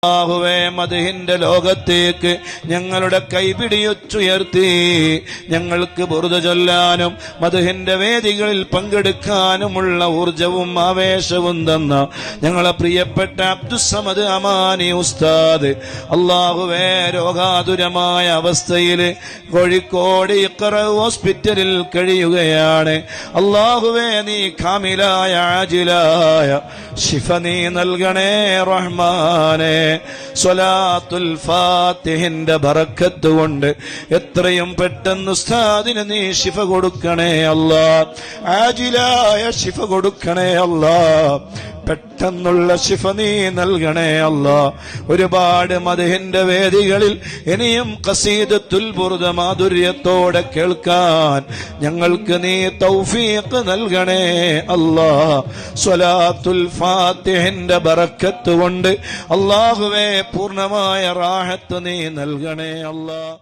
അല്ലാഹുവേ മദ്ഹിന്റെ ലോകത്തേക്ക് ഞങ്ങളുടെ കൈപിടിയുയർത്തി ഞങ്ങൾക്ക് ബുർദ ചൊല്ലാനും മദ്ഹിന്റെ വേദികളിൽ പങ്കെടുക്കാനുമുള്ള ഊർജവും ആവേശവും തന്ന ഞങ്ങളെ പ്രിയപ്പെട്ട അബ്ദുസ്സമദ് അമാനി ഉസ്താദ് അല്ലാഹുവേ രോഗാതുരമായ അവസ്ഥയിൽ കോഴിക്കോട് ഇഖ്റ ഹോസ്പിറ്റലിൽ കഴിയുകയാണ്. അല്ലാഹുവേ നീ കാമിലായ ആജിലായ ശിഫ നീ നൽകണേ റഹ്മാനേ. സ്വലാത്തുൽ ഫാത്തിഹിന്റെ ബറക്കത്ത് കൊണ്ട് എത്രയും പെട്ടെന്ന് ഉസ്താദിന് നീ ശിഫ കൊടുക്കണേ അല്ലാഹ്. ആജിലായ ശിഫ കൊടുക്കണേ അല്ലാഹ്. പെട്ടെന്നുള്ള ശിഫ നീ നൽകണേ അല്ലാഹ്. ഒരുപാട് മദ്ഹിന്റെ വേദികളിൽ ഇനിയും ഖസീദത്തുൽ ബുർദ മാധുര്യത്തോടെ കേൾക്കാൻ ഞങ്ങൾക്ക് നീ തൗഫീഖ് നൽകണേ അല്ലാഹ്. സ്വലാത്തുൽ ഫാത്തിഹിന്റെ ബറക്കത്ത് കൊണ്ട് അല്ലാഹുവേ പൂർണ്ണമായ റാഹത്ത് നീ നൽകണേ അല്ലാഹ്.